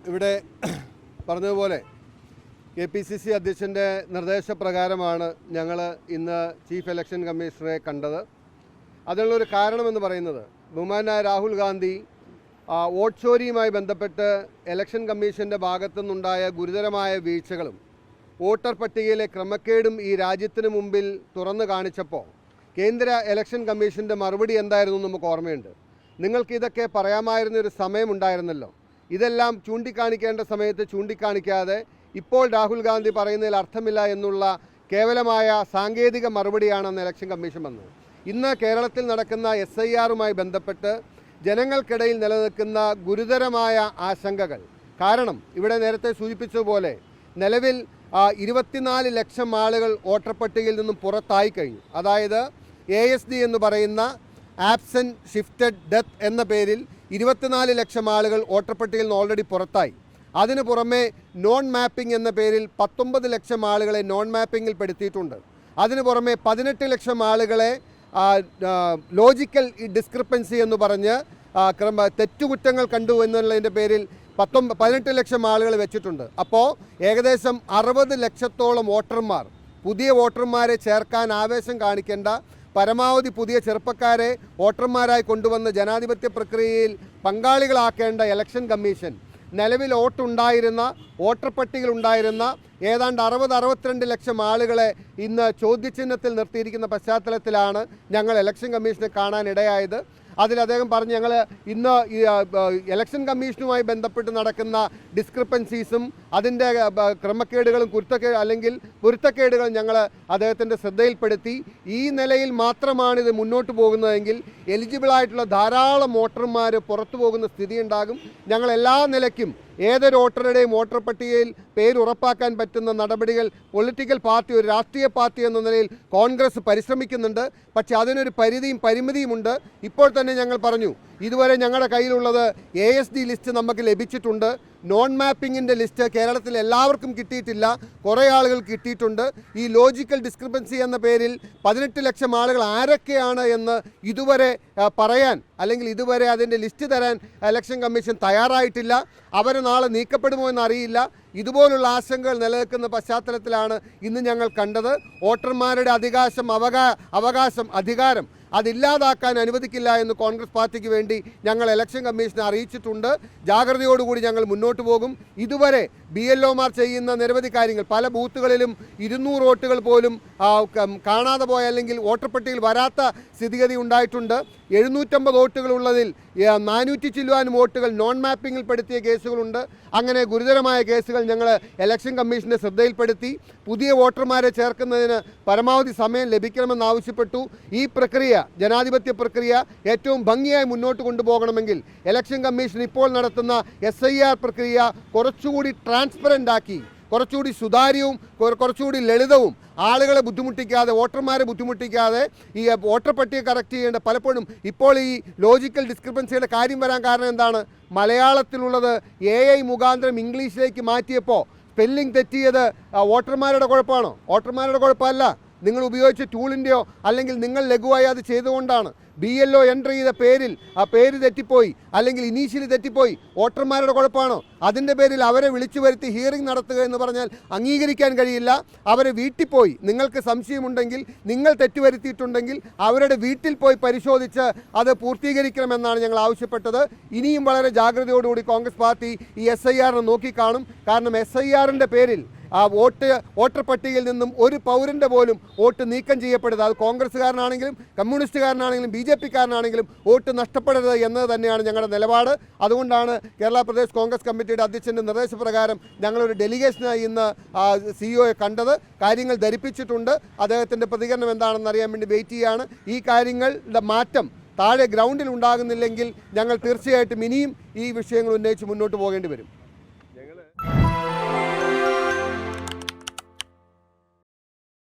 ഇവിടെ പറഞ്ഞതുപോലെ KPCC അധ്യക്ഷൻ്റെ നിർദ്ദേശപ്രകാരമാണ് ഞങ്ങൾ ഇന്ന് ചീഫ് ഇലക്ഷൻ കമ്മീഷണറെ കണ്ടത്. അതിനുള്ളൊരു കാരണമെന്ന് പറയുന്നത് ബഹുമാനായ രാഹുൽ ഗാന്ധി വോട്ട് ചോരിയുമായി ബന്ധപ്പെട്ട് ഇലക്ഷൻ കമ്മീഷൻ്റെ ഭാഗത്തു നിന്നുണ്ടായ ഗുരുതരമായ വീഴ്ചകളും വോട്ടർ പട്ടികയിലെ ക്രമക്കേടും ഈ രാജ്യത്തിന് മുമ്പിൽ തുറന്നു കാണിച്ചപ്പോൾ കേന്ദ്ര ഇലക്ഷൻ കമ്മീഷൻ്റെ മറുപടി എന്തായിരുന്നു നമുക്ക് ഓർമ്മയുണ്ട്. നിങ്ങൾക്ക് ഇതൊക്കെ പറയാമായിരുന്നൊരു സമയമുണ്ടായിരുന്നല്ലോ. ഇതെല്ലാം ചൂണ്ടിക്കാണിക്കേണ്ട സമയത്ത് ചൂണ്ടിക്കാണിക്കാതെ ഇപ്പോൾ രാഹുൽ ഗാന്ധി പറയുന്നതിൽ അർത്ഥമില്ല എന്നുള്ള കേവലമായ സാങ്കേതിക മറുപടിയാണെന്ന് ഇലക്ഷൻ കമ്മീഷൻ വന്നത്. ഇന്ന് കേരളത്തിൽ നടക്കുന്ന SIRമായി ബന്ധപ്പെട്ട് ജനങ്ങൾക്കിടയിൽ നിലനിൽക്കുന്ന ഗുരുതരമായ ആശങ്കകൾ കാരണം ഇവിടെ നേരത്തെ സൂചിപ്പിച്ചതുപോലെ നിലവിൽ 24 ലക്ഷം ആളുകൾ വോട്ടർ പട്ടികയിൽ നിന്നും പുറത്തായി കഴിഞ്ഞു. അതായത് ASD എന്ന് പറയുന്ന ആബ്സെൻറ്റ് ഷിഫ്റ്റഡ് ഡെത്ത് എന്ന പേരിൽ 24 ലക്ഷം ആളുകൾ വോട്ടർ പട്ടികയിൽ നിന്ന് ഓൾറെഡി പുറത്തായി. അതിനു പുറമെ നോൺ മാപ്പിംഗ് എന്ന പേരിൽ 19 ലക്ഷം ആളുകളെ നോൺ മാപ്പിങ്ങിൽ പെടുത്തിയിട്ടുണ്ട്. അതിനു പുറമെ 18 ലക്ഷം ആളുകളെ ലോജിക്കൽ ഡിസ്ക്രിപ്പൻസി എന്ന് പറഞ്ഞ് തെറ്റുകുറ്റങ്ങൾ കണ്ടു എന്നുള്ളതിൻ്റെ പേരിൽ 18 ലക്ഷം ആളുകൾ വെച്ചിട്ടുണ്ട്. അപ്പോൾ ഏകദേശം 60 ലക്ഷത്തോളം വോട്ടർമാർ പുതിയ വോട്ടർമാരെ ചേർക്കാൻ ആവേശം കാണിക്കേണ്ട പരമാവധി പുതിയ ചെറുപ്പക്കാരെ വോട്ടർമാരായി കൊണ്ടുവന്ന് ജനാധിപത്യ പ്രക്രിയയിൽ പങ്കാളികളാക്കേണ്ട ഇലക്ഷൻ കമ്മീഷൻ നിലവിൽ വോട്ടർ പട്ടികയിലുണ്ടായിരുന്ന ഏതാണ്ട് 62 ലക്ഷം ആളുകളെ ഇന്ന് ചോദ്യചിഹ്നത്തിൽ നിർത്തിയിരിക്കുന്ന പശ്ചാത്തലത്തിലാണ് ഞങ്ങൾ ഇലക്ഷൻ കമ്മീഷനെ കാണാനിടയായത്. അതിൽ അദ്ദേഹം പറഞ്ഞ് ഞങ്ങൾ ഇന്ന് ഇലക്ഷൻ കമ്മീഷനുമായി ബന്ധപ്പെട്ട് നടക്കുന്ന ഡിസ്ക്രിപ്പൻസീസും അതിൻ്റെ ക്രമക്കേടുകളും പൊരുത്തക്കേടുകളും ഞങ്ങൾ അദ്ദേഹത്തിൻ്റെ ശ്രദ്ധയിൽപ്പെടുത്തി. ഈ നിലയിൽ മാത്രമാണ് ഇത് മുന്നോട്ട് പോകുന്നതെങ്കിൽ എലിജിബിളായിട്ടുള്ള ധാരാളം വോട്ടർമാർ പുറത്തു പോകുന്ന സ്ഥിതിയുണ്ടാകും. ഞങ്ങൾ എല്ലാ നിലയ്ക്കും ഏതൊരു വോട്ടറുടെയും വോട്ടർ പട്ടികയിൽ പേര് ഉറപ്പാക്കാൻ പറ്റുന്ന നടപടികൾ പൊളിറ്റിക്കൽ പാർട്ടി ഒരു രാഷ്ട്രീയ പാർട്ടി എന്ന നിലയിൽ കോൺഗ്രസ് പരിശ്രമിക്കുന്നുണ്ട്. പക്ഷേ അതിനൊരു പരിമിതിയുമുണ്ട്. ഇപ്പോൾ തന്നെ ഞങ്ങൾ പറഞ്ഞു ഇതുവരെ ഞങ്ങളുടെ കയ്യിലുള്ളത് ASD ലിസ്റ്റ് നമുക്ക് ലഭിച്ചിട്ടുണ്ട്. നോൺ മാപ്പിങ്ങിൻ്റെ ലിസ്റ്റ് കേരളത്തിൽ എല്ലാവർക്കും കിട്ടിയിട്ടില്ല, കുറേ ആളുകൾ കിട്ടിയിട്ടുണ്ട്. ഈ ലോജിക്കൽ ഡിസ്ക്രിപ്പൻസി എന്ന പേരിൽ 18 ലക്ഷം ആളുകൾ ആരൊക്കെയാണ് എന്ന് ഇതുവരെ പറയാൻ അല്ലെങ്കിൽ ഇതുവരെ അതിൻ്റെ ലിസ്റ്റ് തരാൻ ഇലക്ഷൻ കമ്മീഷൻ തയ്യാറായിട്ടില്ല. അവർ നാളെ നീക്കപ്പെടുമോ എന്നറിയില്ല. ഇതുപോലുള്ള ആശങ്കകൾ നിലനിൽക്കുന്ന പശ്ചാത്തലത്തിലാണ് ഇന്ന് ഞങ്ങൾ കണ്ടത്. വോട്ടർമാരുടെ അധികാരം അതില്ലാതാക്കാൻ അനുവദിക്കില്ല എന്ന് കോൺഗ്രസ് പാർട്ടിക്ക് വേണ്ടി ഞങ്ങൾ ഇലക്ഷൻ കമ്മീഷനെ അറിയിച്ചിട്ടുണ്ട്. ജാഗ്രതയോടുകൂടി ഞങ്ങൾ മുന്നോട്ട് പോകും. ഇതുവരെ BLOമാർ ചെയ്യുന്ന നിരവധി കാര്യങ്ങൾ പല ബൂത്തുകളിലും 200 വോട്ടുകൾ പോലും കാണാതെ പോയ അല്ലെങ്കിൽ വോട്ടർ പട്ടികയിൽ വരാത്ത സ്ഥിതിഗതി ഉണ്ടായിട്ടുണ്ട്. 750 വോട്ടുകളുള്ളതിൽ 400 ചില്ലുവാനും വോട്ടുകൾ നോൺ മാപ്പിങ്ങിൽ പെടുത്തിയ കേസുകളുണ്ട്. അങ്ങനെ ഗുരുതരമായ കേസുകൾ ഞങ്ങൾ ഇലക്ഷൻ കമ്മീഷൻ്റെ ശ്രദ്ധയിൽപ്പെടുത്തി. പുതിയ വോട്ടർമാരെ ചേർക്കുന്നതിന് പരമാവധി സമയം ലഭിക്കണമെന്നാവശ്യപ്പെട്ടു. ഈ പ്രക്രിയ ജനാധിപത്യ പ്രക്രിയ ഏറ്റവും ഭംഗിയായി മുന്നോട്ട് കൊണ്ടുപോകണമെങ്കിൽ ഇലക്ഷൻ കമ്മീഷൻ ഇപ്പോൾ നടത്തുന്ന SIR പ്രക്രിയ കുറച്ചുകൂടി ട്രാൻസ്പെറൻ്റ് ആക്കി കുറച്ചുകൂടി സുതാര്യവും കുറച്ചുകൂടി ലളിതവും ആളുകളെ ബുദ്ധിമുട്ടിക്കാതെ വോട്ടർമാരെ ബുദ്ധിമുട്ടിക്കാതെ ഈ വോട്ടർ പട്ടിക കറക്റ്റ് ചെയ്യേണ്ട പലപ്പോഴും ഇപ്പോൾ ഈ ലോജിക്കൽ ഡിസ്ക്രിപ്പൻസിയുടെ കാര്യം വരാൻ കാരണം എന്താണ്? മലയാളത്തിലുള്ളത് AI മുഖാന്തരം ഇംഗ്ലീഷിലേക്ക് മാറ്റിയപ്പോൾ സ്പെല്ലിംഗ് തെറ്റിയത് വോട്ടർമാരുടെ കുഴപ്പമാണോ? വോട്ടർമാരുടെ കുഴപ്പമല്ല. നിങ്ങൾ ഉപയോഗിച്ച ടൂളിൻ്റെയോ അല്ലെങ്കിൽ നിങ്ങൾ ലഘുവായി അത് ചെയ്തുകൊണ്ടാണ്. BLO എൻ്റർ ചെയ്ത പേരിൽ ആ പേര് തെറ്റിപ്പോയി അല്ലെങ്കിൽ ഇനീഷ്യലി തെറ്റിപ്പോയി വോട്ടർമാരുടെ കുഴപ്പമാണോ? അതിൻ്റെ പേരിൽ അവരെ വിളിച്ചു വരുത്തി ഹിയറിംഗ് നടത്തുക എന്ന് പറഞ്ഞാൽ അംഗീകരിക്കാൻ കഴിയില്ല. അവരെ വീട്ടിൽ പോയി നിങ്ങൾക്ക് സംശയമുണ്ടെങ്കിൽ നിങ്ങൾ തെറ്റുവരുത്തിയിട്ടുണ്ടെങ്കിൽ അവരുടെ വീട്ടിൽ പോയി പരിശോധിച്ച് അത് പൂർത്തീകരിക്കണമെന്നാണ് ഞങ്ങൾ ആവശ്യപ്പെട്ടത്. ഇനിയും വളരെ ജാഗ്രതയോടുകൂടി കോൺഗ്രസ് പാർട്ടി ഈ SIRനെ നോക്കിക്കാണും. കാരണം SIRൻ്റെ പേരിൽ വോട്ടർ പട്ടികയിൽ നിന്നും ഒരു പൗരൻ്റെ പോലും വോട്ട് നീക്കം ചെയ്യപ്പെടരുത്. അത് കോൺഗ്രസ്സുകാരനാണെങ്കിലും കമ്മ്യൂണിസ്റ്റുകാരനാണെങ്കിലും BJPക്കാരനാണെങ്കിലും വോട്ട് നഷ്ടപ്പെടരുത് എന്നത് തന്നെയാണ് ഞങ്ങളുടെ നിലപാട്. അതുകൊണ്ടാണ് കേരള പ്രദേശ് കോൺഗ്രസ് കമ്മിറ്റിയുടെ അധ്യക്ഷൻ്റെ നിർദ്ദേശപ്രകാരം ഞങ്ങളൊരു ഡെലിഗേഷനായി ഇന്ന് CEOയെ കണ്ടത്. കാര്യങ്ങൾ ധരിപ്പിച്ചിട്ടുണ്ട്. അദ്ദേഹത്തിൻ്റെ പ്രതികരണം എന്താണെന്ന് അറിയാൻ വേണ്ടി വെയിറ്റ് ചെയ്യുകയാണ്. ഈ കാര്യങ്ങളുടെ മാറ്റം താഴെ ഗ്രൗണ്ടിൽ ഉണ്ടാകുന്നില്ലെങ്കിൽ ഞങ്ങൾ തീർച്ചയായിട്ടും ഇനിയും ഈ വിഷയങ്ങൾ ഉന്നയിച്ച് മുന്നോട്ട് പോകേണ്ടി വരും.